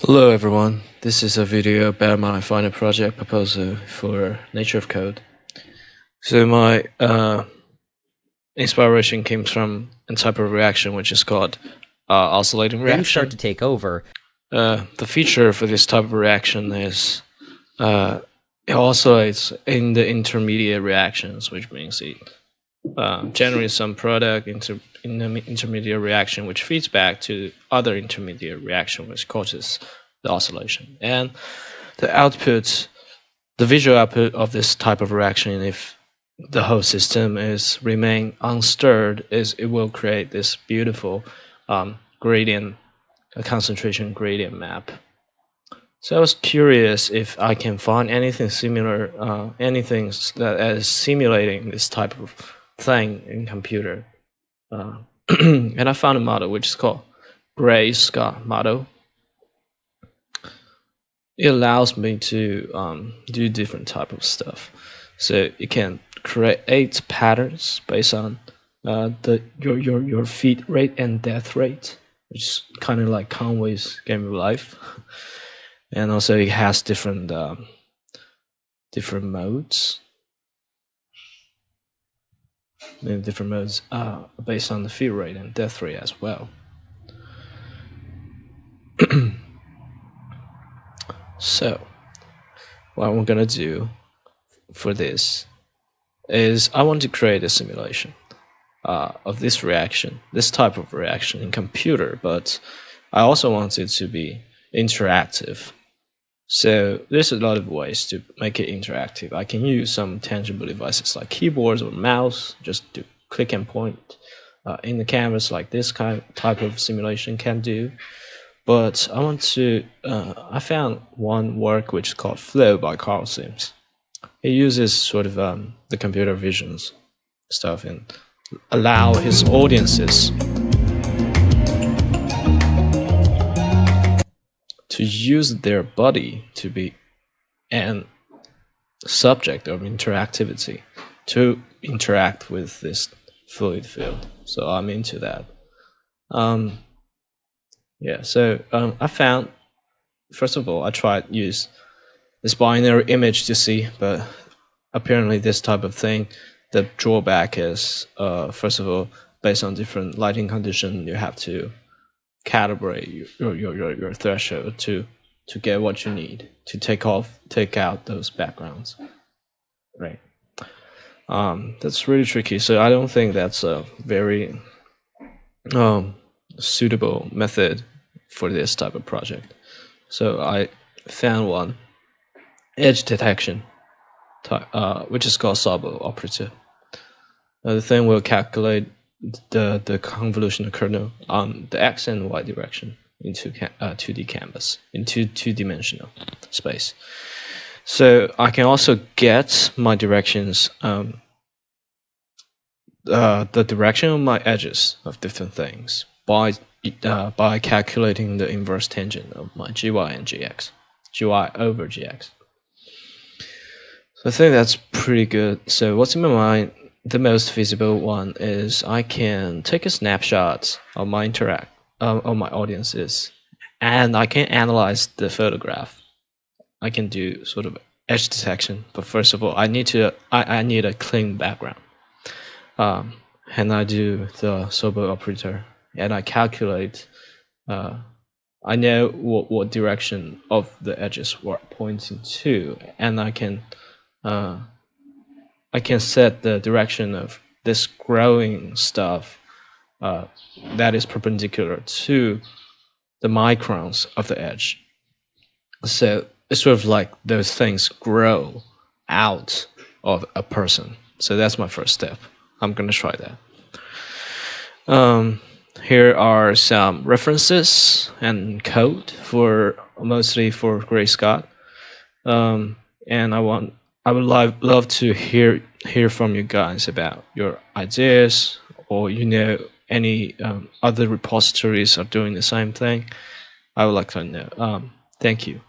Hello everyone, this is a video about my final project proposal for Nature of Code. So my inspiration came from a type of reaction which is called oscillating Then reaction. you start to take over. The feature for this type of reaction is it oscillates in the intermediate reactions, which means it generates some product in the intermediate reaction which feeds back to other intermediate reaction which causes the oscillation. And the visual output of this type of reaction, if the whole system is remain unstirred, is it will create this beautiful gradient, a concentration gradient map. So I was curious if I can find anything similar, anything that is simulating this type of thing in computer. And I found a model which is called Gray-Scott model. It allows me to do different type of stuff. So it can create patterns based on your feed rate and death rate, which is kind of like Conway's Game of Life. And also it has different modes. And different modes based on the feed rate and death rate as well. So what I'm gonna do for this is I want to create a simulation of this reaction, this type of reaction in computer, but I also want it to be interactive. So there's a lot of ways to make it interactive. I can use some tangible devices like keyboards or mouse, just to click and point in the canvas like this type of simulation can do. But I want to, I found one work which is called Flow by Carl Sims. He uses sort of the computer visions stuff and allow his audiences to use their body to be an subject of interactivity, to interact with this fluid field. So I'm into that. Yeah, so I found, first of all, I tried use this binary image to see, but apparently this type of thing, the drawback is, first of all, based on different lighting condition, you have to calibrate your threshold to get what you need to take out those backgrounds, right? That's really tricky. So I don't think that's a very suitable method for this type of project. So I found one, edge detection, which is called Sawbo operator. The thing will calculate the convolutional kernel on the x and y direction into 2D canvas, into two-dimensional space. So I can also get my directions, the direction of my edges of different things by calculating the inverse tangent of my gy and gx, gy over gx. So I think that's pretty good. So what's in my mind, the most feasible one is I can take a snapshot of my of my audiences, and I can analyze the photograph. I can do sort of edge detection, but first of all, I need a clean background. And I do the Sawbo operator, and I calculate. I know what direction of the edges were pointing to, and I can set the direction of this growing stuff that is perpendicular to the microns of the edge. So it's sort of like those things grow out of a person. So that's my first step. I'm going to try that. Here are some references and code for mostly for Gray-Scott. And I would love to hear from you guys about your ideas, or any other repositories are doing the same thing. I would like to know. Thank you.